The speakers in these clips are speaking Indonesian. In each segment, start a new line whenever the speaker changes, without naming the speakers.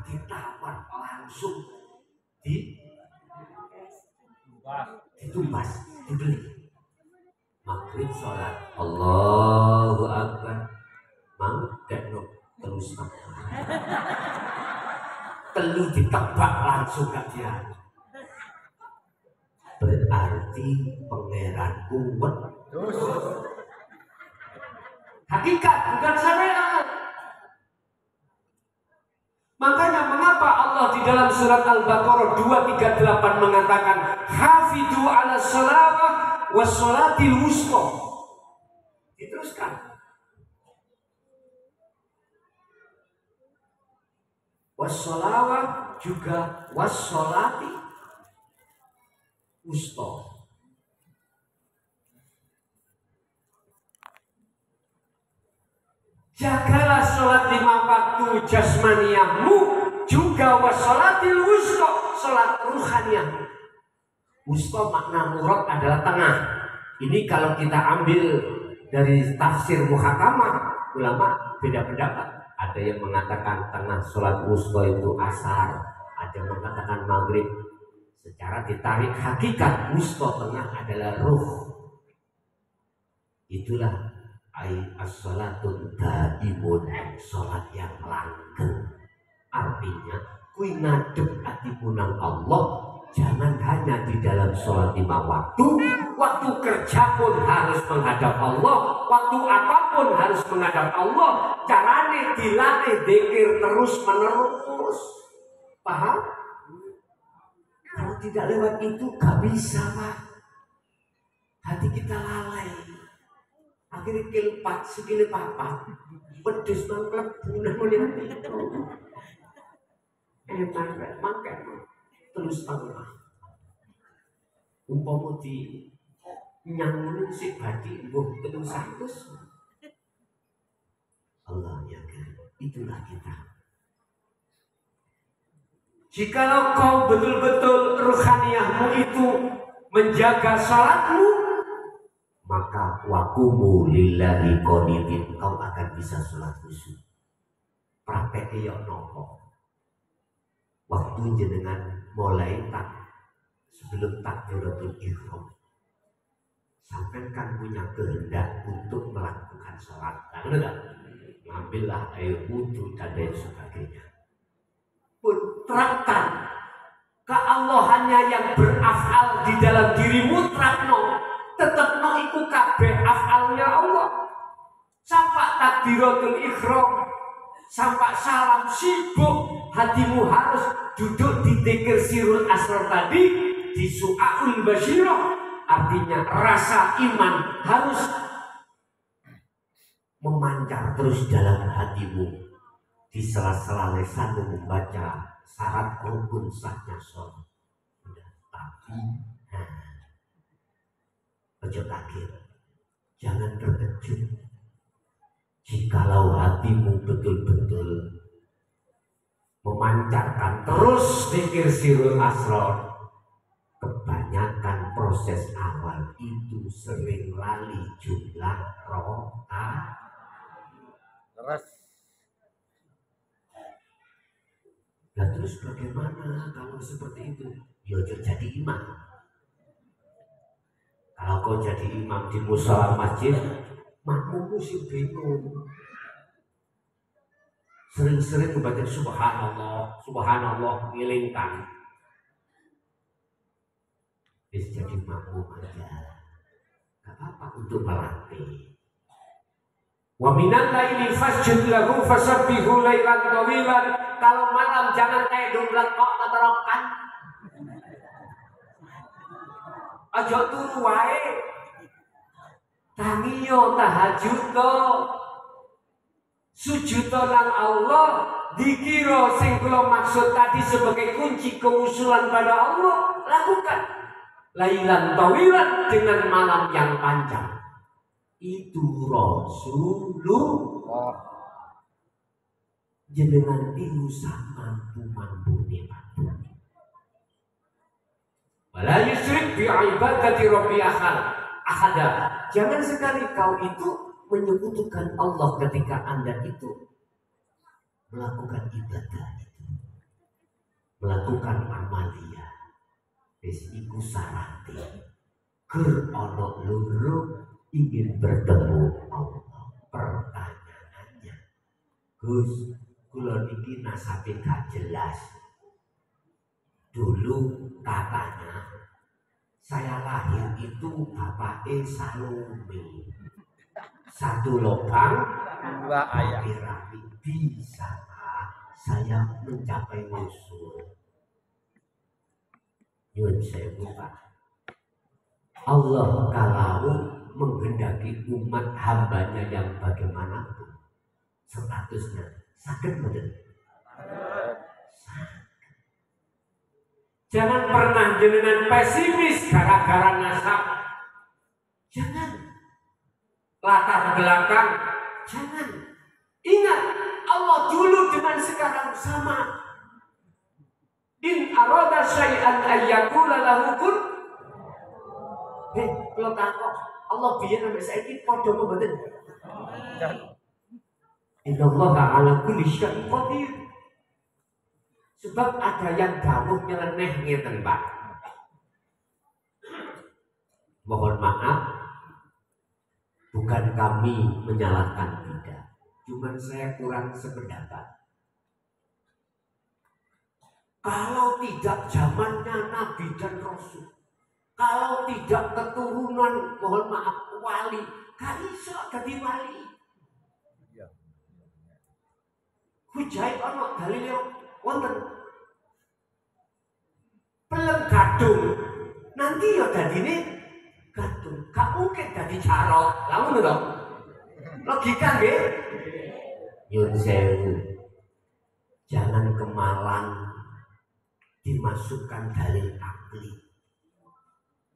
ditawar langsung ditumbas, dibeli. Maghrib sholat, Allahu Akbar, mangkat no terus telu ditebak langsung gak dia. Berarti pangeranku wedhus. Hakikat bukan syariat. Makanya mengapa Allah di dalam surat Al-Baqarah 238 mengatakan hafidhu ala sholawah was sholatil wusta. Diteruskan. Was sholawah juga was sholati wusta. Jagalah sholat 5 waktu jasmaniahmu juga wassolatil wusta, sholat ruhaniyahmu. Wusta makna murad adalah tengah. Ini kalau kita ambil dari tafsir muhakamah, ulama beda pendapat. Ada yang mengatakan tengah sholat wusta itu asar, ada yang mengatakan maghrib. Secara ditarik hakikat wusta tengah adalah ruh. Itulah as-sholatun daimun, sholat yang langgeng. Artinya kui ngadep hatimu nang Allah. Jangan hanya di dalam sholat 5 waktu. Waktu kerja pun harus menghadap Allah. Waktu apapun harus menghadap Allah. Caranya dilatih dzikir terus menerus. Paham? Kalau tidak lewat itu gak bisa, Pak. Hati kita lalai. Akhirnya kilpat segini papa, pedes banget bulan melihat itu. Makan terus Allah. Umpama di nyangun si badi buh terus sakus. Allah ya kan, itulah kita. Jikalau kau betul-betul ruhaniyahmu itu menjaga salatmu, maka wakumu lillahi qanitin, kau akan bisa sholat khusyuk. Praktek ya nopo. Waktu jenengan mulai sebelum takbiratul ihram, sampai kan punya kehendak untuk melakukan sholat, ngambillah air wudhu dan lain sebagainya. Pun terapkan ke Allah hanya yang berafal di dalam dirimu, terapno. Tetap no iku kabeh afalnya Allah. Sampai takbiratul ihram, sampai salam sibuk, hatimu harus duduk di dzikir sirul asrar tadi, di su'aul basyirah. Artinya rasa iman harus memancar terus dalam hatimu. Di sela-sela lesanmu membaca syarat rukun sahnya sholat. Tapi ojo kaget, jangan terkejut jikalau hatimu betul-betul memancarkan terus zikir sirul asrar. Kebanyakan proses awal itu sering lali jumlah rokaat. Nah terus bagaimana kalau seperti itu? Ya jadi imam. Kalau kau jadi imam di musala masjid, makmummu sih bingung. Sering-sering membaca subhanallah, subhanallah, ngilingkan. Bisa jadi makmum aja. Gak apa-apa untuk melatih. Wa minal laili fasjud lahu fasabbihu lailan tawilan. Kalau malam jangan kayak domblak kok teterokan. Aja turu wae. Tangiyo tahajud to. Sujud nang Allah, dikira sing kula maksud tadi sebagai kunci keusulan pada Allah, lakukan. Lailan tawilan, dengan malam yang panjang. Itu Rasulullah. Jenengan ilu mampu-mampune Pak. Wala yusyrik bi ibadati rabbi ahada. Jangan sekali kau itu menyekutukan Allah ketika Anda itu melakukan ibadah itu. melakukan amalia wis iku sarate ger ana loro ingin bertemu Allah. Pertanyaannya, Gus, kula niki nasabe gak jelas. Dulu katanya saya lahir itu bapake Salome. Satu lubang
Dua ayah.
piramid. Bisa saya mencapai usul. Nyun sewu Pak. Allah kalau menghendaki umat hambanya yang bagaimanapun statusnya sakit betul. Jangan pernah jenengan pesimis gara-gara nasab. Jangan latar belakang. Jangan. Ingat, Allah dulu dengan sekarang sama. In arada syai'an ayyakula lahu kun. Kalau takut Allah biar sampai saiki padha mboten. Innallaha ala kulli syai'in qadir. Sebab ada yang dawuh nyeleneh ngeten, Pak. Mohon maaf, bukan kami menyalahkan, tidak. Cuman saya kurang sependapat. Kalau tidak zamannya Nabi dan Rasul, kalau tidak keturunan, mohon maaf, wali, gak iso jadi wali. Hujai ono dalile wonten. Pelem gadung, nanti ya dadine gadung, gak mungkin dadi carot. Lah ngono to. Logika nggih. Nyun sewu. Jangan kemalan dimasukkan dalil akli.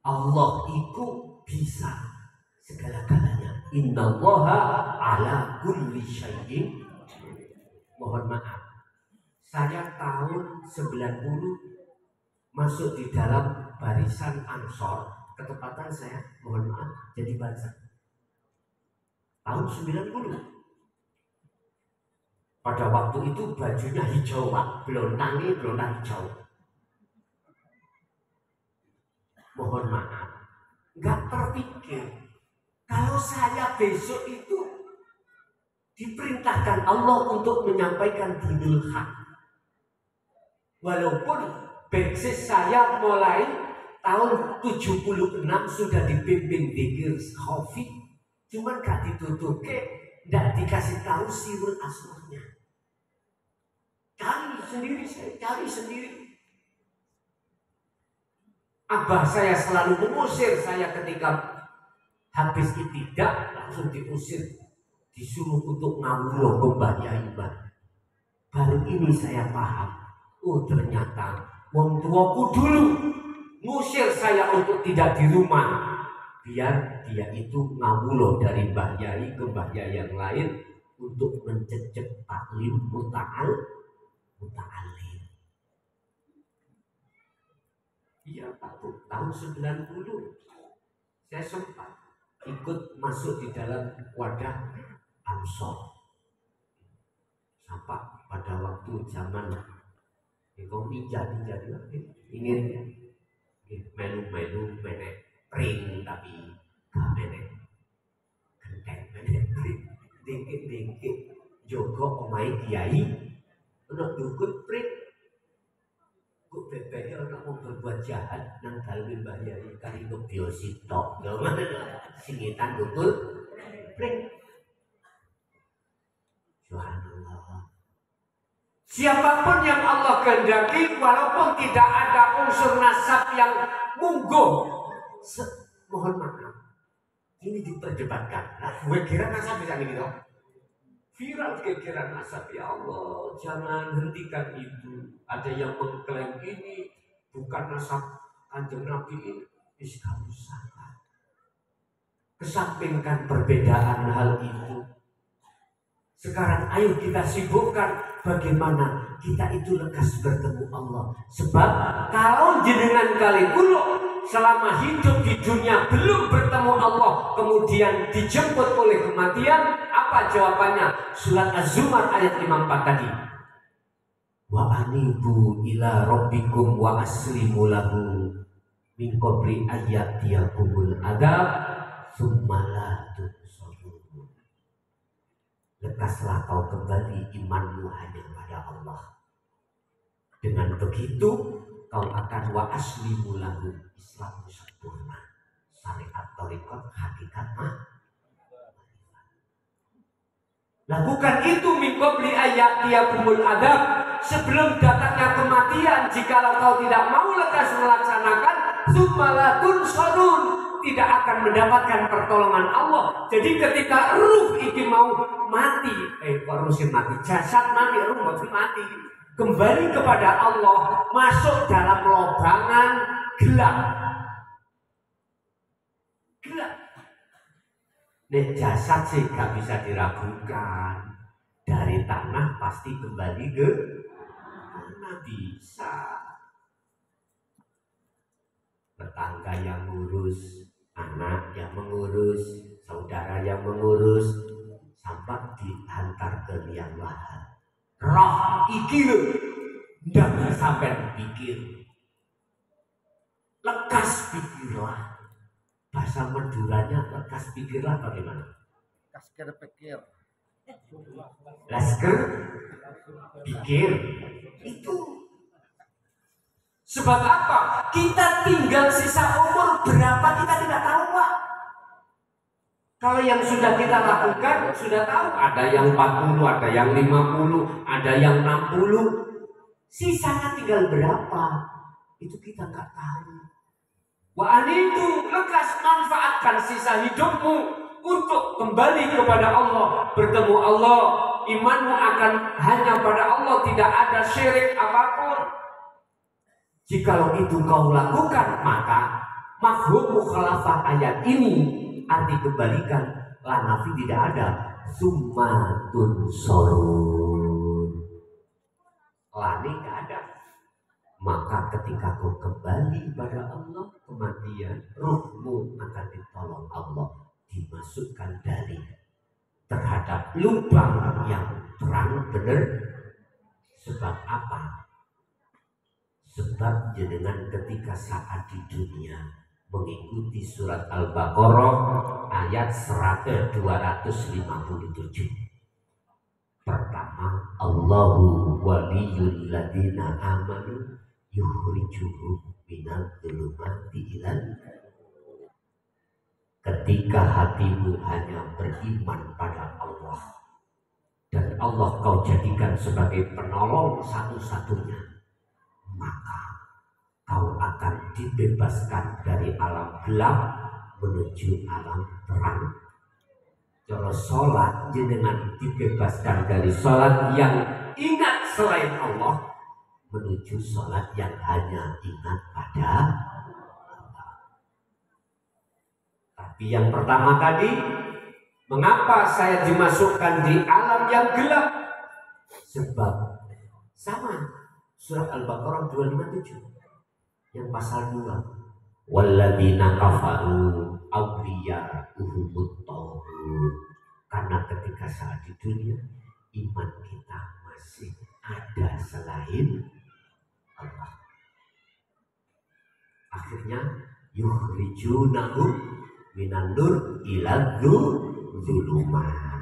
Allah itu bisa segala-galanya. Innallaha ala kulli syai'in. Mohon maaf, saya tahun 90 masuk di dalam barisan Ansor. Ketepatan saya, mohon maaf, jadi barisan tahun 90. Pada waktu itu bajunya hijau, Pak, belontang hijau. Mohon maaf, nggak terpikir kalau saya besok itu diperintahkan Allah untuk menyampaikan dinul haq. Walaupun basis saya mulai tahun 76 sudah dibimbing dzikir khafi, cuman gak ditutuke, nggak dikasih tahu sirul asmanya. Saya cari sendiri. Abah saya selalu mengusir saya ketika habis itidak langsung diusir. Disuruh untuk ngawulo ke Mbah Yai. Baru ini saya paham. Oh ternyata wong tuaku dulu ngusir saya untuk tidak di rumah. Biar dia itu ngawulo dari Mbah Yai ke Mbah Yai yang lain untuk mencecep taklim muta'alim. Iya Pak, tahun 90 saya sempat ikut masuk di dalam wadah Ansor. Sampai pada waktu zaman kau ninja ingin melu menek pring tapi gak menek genteng menek pring dikit jogo omai kiai untuk dukun pring kok bebeknya orang mau berbuat jahat nang dalil Mbah Yai kali kok biositok singitan dukun pring. Subhanallah. Siapapun yang Allah kehendaki, walaupun tidak ada unsur nasab yang mungguh, mohon maaf, ini diperdebatkan. Nah, gue kira nasab bisa gini dong. Viral kira nasab, ya Allah, jangan hentikan itu. Ada yang mengklaim ini bukan nasab Kanjeng Nabi ini, kamu salah. Kesampingkan perbedaan hal itu. Sekarang ayo kita sibukkan bagaimana kita itu lekas bertemu Allah. Sebab kalau jenengan kali kulo selama hidup di dunia belum bertemu Allah, kemudian dijemput oleh kematian, apa jawabannya? Surat Az-Zumar ayat 54 tadi. wa anibu ila rabbikum wa aslimu lahu min qabli ayyatiyakumul adab summa la tunsarun. Lekaslah kau kembali imanmu hanya pada Allah. Dengan begitu kau akan wa aslimu lahu, Islam sempurna, syariat thariqat hakikat lakukan itu min qabli ayyatiyakumul adab, sebelum datangnya kematian. Jikalau kau tidak mau lekas melaksanakan, summa la tunsarun, tidak akan mendapatkan pertolongan Allah. Jadi ketika ruh ini mau mati, jasad mati, ruh mati, kembali kepada Allah, masuk dalam lobangan gelap. Nek jasad sih gak bisa diragukan, dari tanah pasti kembali ke tanah bisa. Tetangga yang ngurus, anak yang mengurus, saudara yang mengurus, sampai dihantar ke liang lahat. Roh iki lho, ndak sampai pikir, lekas pikirlah. Bahasa Maduranya lekas pikirlah bagaimana?
Lasker pikir.
Lasker pikir itu. Sebab apa? Kita tinggal sisa umur berapa kita tidak tahu, Pak. Kalau yang sudah kita lakukan sudah tahu, ada yang 40, ada yang 50, ada yang 60. Sisanya tinggal berapa? Itu kita nggak tahu. Wa anitu, lekas manfaatkan sisa hidupmu untuk kembali kepada Allah, bertemu Allah. Imanmu akan hanya pada Allah, tidak ada syirik apapun. Jikalau itu kau lakukan, maka mafhum mukhalafah ayat ini, arti kebalikan, lanafi tidak ada, summa tunsarun, lani tidak ada. Maka ketika kau kembali pada Allah, kematian, ruhmu akan ditolong Allah, dimasukkan dari terhadap lubang yang terang benar. Sebab apa? Sebab jenengan ketika saat di dunia mengikuti surat Al-Baqarah ayat 257. Pertama, Allahu waliyul ladina amanu yukhrijuhum minal dhulumati ilal. Ketika hatimu hanya beriman pada Allah dan Allah kau jadikan sebagai penolong satu-satunya, maka kau akan dibebaskan dari alam gelap menuju alam terang. Kalau sholat jenengan dibebaskan dari sholat yang ingat selain Allah menuju sholat yang hanya ingat pada Allah. Tapi yang pertama tadi, mengapa saya dimasukkan di alam yang gelap? Sebab sama surat Al-Baqarah 257 yang pasal 2. Walladzina kafaru awliya'uhumut taghut. Karena ketika saat di dunia iman kita masih ada selain Allah, akhirnya yukhrijunahum minan nur ila dzulumat.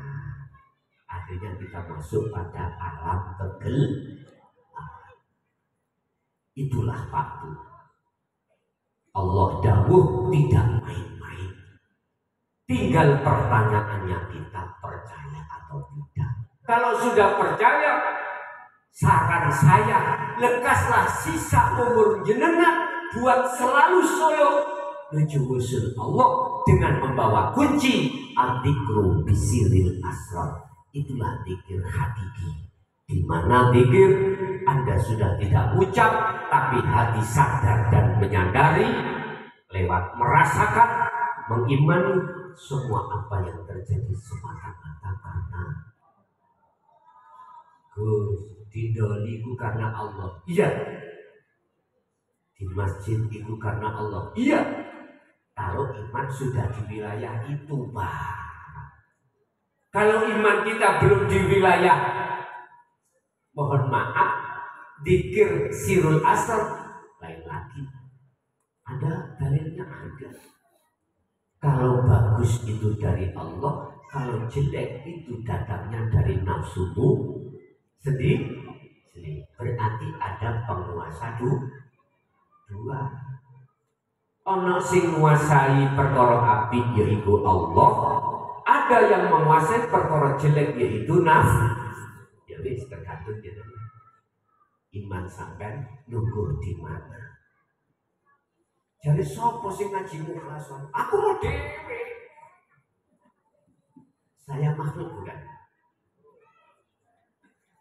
Akhirnya kita masuk pada alam kegelapan. Itulah waktu Allah dawuh tidak main-main. Tinggal pertanyaannya kita percaya atau tidak. Kalau sudah percaya, saran saya, lekaslah sisa umur jenengan buat selalu solo menuju usul Allah dengan membawa kunci al-dzikru bisiril asrar. Itulah dzikir hakiki, di mana dzikir Anda sudah tidak ucap, tapi hati sadar dan menyadari lewat merasakan, mengimani semua apa yang terjadi semata-mata karena Gus di doli itu karena Allah. Iya. Di masjid itu karena Allah. Iya. Kalau iman sudah di wilayah itu, Pak. Kalau iman kita belum di wilayah, mohon maaf, Dikir sirul asar lain lagi. Ada dalilnya ada. Kalau bagus itu dari Allah, kalau jelek itu datangnya dari nafsumu sendiri. Berarti ada penguasa dua. Ono sing menguasai perkara apik yaitu Allah, ada yang menguasai perkara jelek yaitu nafsu. Ya wis tergantung jenengan. Iman sampean nunggu di mana? Jadi sapa sing ngaji mukhlasan? Aku mau dhewe. Saya makhluk bukan?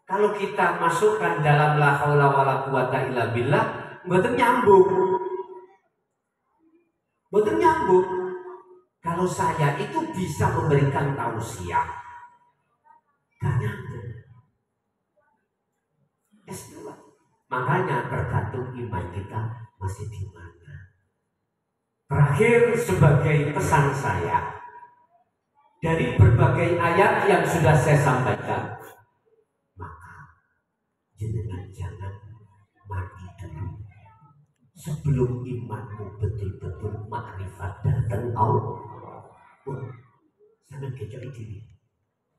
Kalau kita masukkan dalam la haula wala quwata illa billah, mboten nyambung. Mboten nyambung. Kalau saya itu bisa memberikan tausiah, gak nyambung. S2. Makanya tergantung iman kita masih di mana. Terakhir sebagai pesan saya, dari berbagai ayat yang sudah saya sampaikan, maka jenengan jangan mati dulu sebelum imanmu betul-betul makrifat datang Allah. Sampai kecok diri,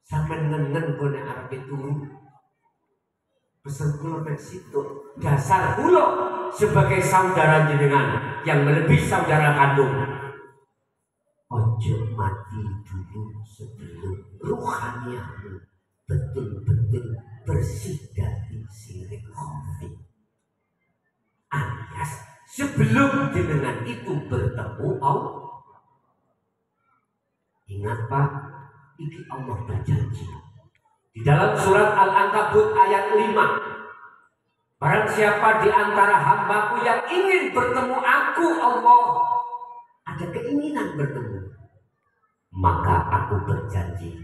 sampai nenen kone arep itu pesan kula mek situ. Dasar kula sebagai saudara jenengan yang melebihi saudara kandung, ojo mati dulu sebelum ruhaniamu betul-betul bersih dari syirik khafi. Alias sebelum jenengan itu bertemu Allah. Ingat Pak, ini Allah berjanji di dalam surat Al-Ankabut ayat 5. Barang siapa di antara hambaku yang ingin bertemu aku Allah, ada keinginan bertemu, maka aku berjanji,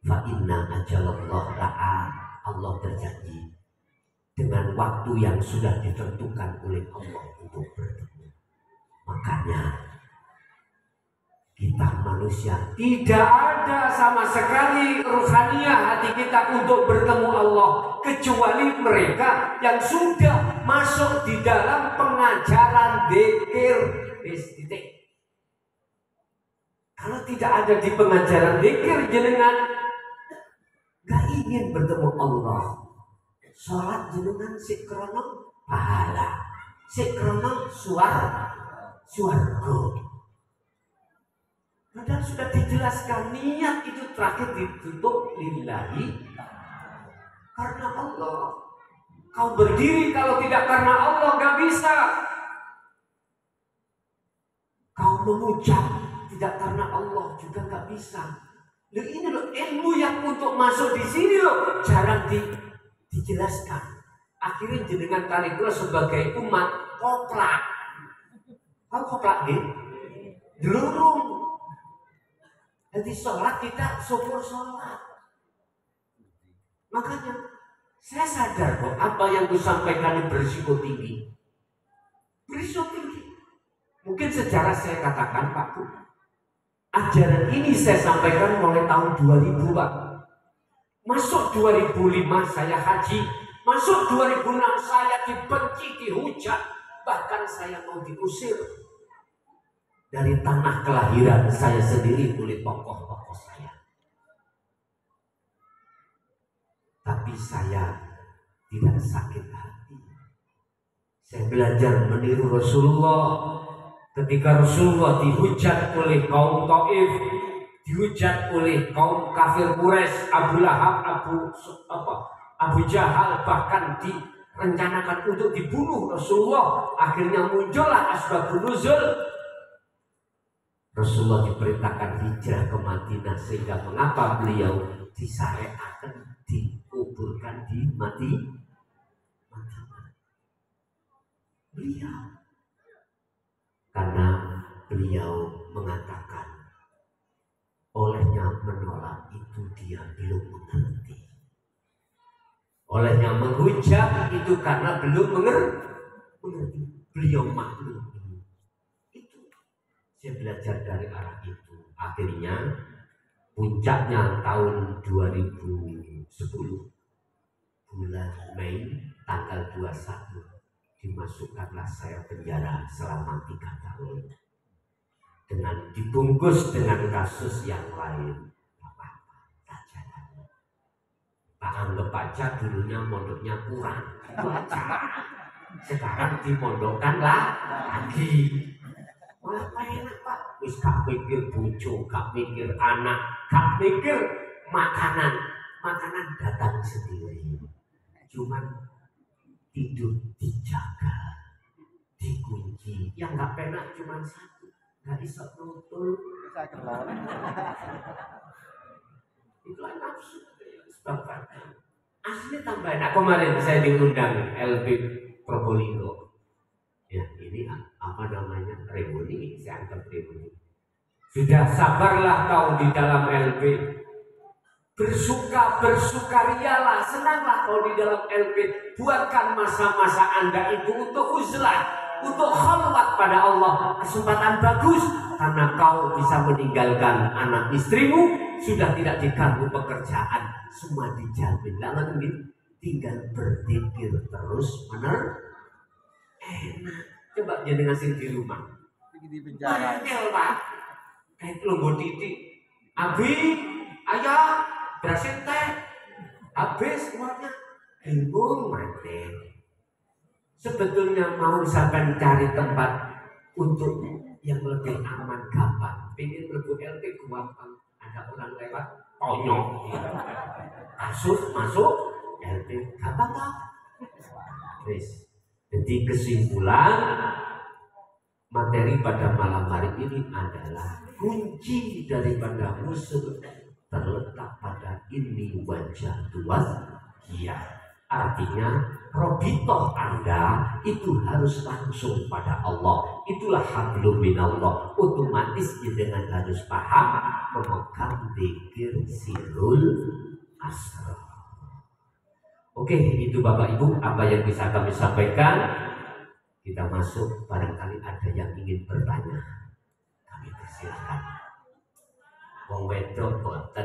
fa inna ajalallah la'at, Allah berjanji dengan waktu yang sudah ditentukan oleh Allah untuk bertemu. Makanya kita manusia tidak ada sama sekali ruhaniah hati kita untuk bertemu Allah, kecuali mereka yang sudah masuk di dalam pengajaran dzikir. Kalau tidak ada di pengajaran dzikir, jenengan gak ingin bertemu Allah. Sholat jenengan sikrono pahala, sikrono suarga. Padahal sudah dijelaskan niat itu terakhir ditutup lillahi, karena Allah. Kau berdiri kalau tidak karena Allah gak bisa. Kau mengucap tidak karena Allah juga gak bisa. Loh ini loh ilmu yang untuk masuk di sini loh jarang dijelaskan. Akhirnya jenengan kali kula sebagai umat koplak. Kau koplak nih? Delurung. Jadi sholat kita syukur sholat. Makanya saya sadar kok apa yang kusampaikan ini berisiko tinggi. Berisiko tinggi. Mungkin sejarah saya katakan Pak Bu, ajaran ini saya sampaikan mulai tahun 2000 Pak. Masuk 2005 saya haji, masuk 2006 saya dibenci, dihujat, bahkan saya mau diusir dari tanah kelahiran saya sendiri oleh tokoh-tokoh saya. Tapi saya tidak sakit hati. Saya belajar meniru Rasulullah. Ketika Rasulullah dihujat oleh kaum Taif, dihujat oleh kaum kafir Quraisy, Abu Lahab, Abu Jahal, bahkan direncanakan untuk dibunuh Rasulullah. Akhirnya muncullah asbabun nuzul. Rasulullah diperintahkan hijrah ke Madinah, sehingga mengapa beliau disyariatkan dikuburkan di Madinah? Beliau karena beliau mengatakan olehnya menolak itu dia belum mengerti, olehnya menghujat itu karena belum mengerti. Beliau maklum. Saya belajar dari arah itu. Akhirnya puncaknya tahun 2010 bulan Mei tanggal 21 dimasukkanlah saya penjara selama 3 tahun dengan dibungkus dengan kasus yang lain. Tak jalan. Tak anggap aja dulunya mondoknya kurang, itu aja. Sekarang dimondokkan lagi. Malah enak Pak, wis gak mikir bojo, gak mikir anak, gak mikir makanan datang sendiri. Cuman tidur dijaga, dikunci. Yang gak penak cuma satu, gak bisa nutul.
Saya kenal.
Itulah nafsu. Sebab aslinya tambah enak. Kemarin saya diundang LB Probolinggo. Ya ini apa namanya, reuni, saya anggap reuni. Sudah sabarlah kau di dalam LB, bersukarialah, senanglah kau di dalam LB. Buatkan masa-masa Anda itu untuk uzlah, untuk khalwat pada Allah. Kesempatan bagus karena kau bisa meninggalkan anak istrimu, sudah tidak diganggu pekerjaan, semua dijamin. Lalu tinggal berzikir terus menerus. Enak. Coba jadi ngasih di rumah.
Di penjara.
Angel Pak. Kayak lombo titik. Abi, ayah, berasin teh. Habis semuanya. Bingung mati. Sebetulnya mau sampai cari tempat untuk yang lebih aman gampang. Pengen lebih LP gampang. Ada orang lewat, tonyok. Kasus masuk, LP gampang tak? Terus. Jadi kesimpulan materi pada malam hari ini adalah kunci daripada musuh terletak pada ini wajah tuas. Ya, artinya robitoh Anda itu harus langsung pada Allah. Itulah hablum minallah. Otomatis dengan harus paham memegang dzikir sirrul asrar. Oke, itu Bapak Ibu apa yang bisa kami sampaikan. Kita masuk, barangkali ada yang ingin bertanya. Kami persilahkan. Wong wedok boten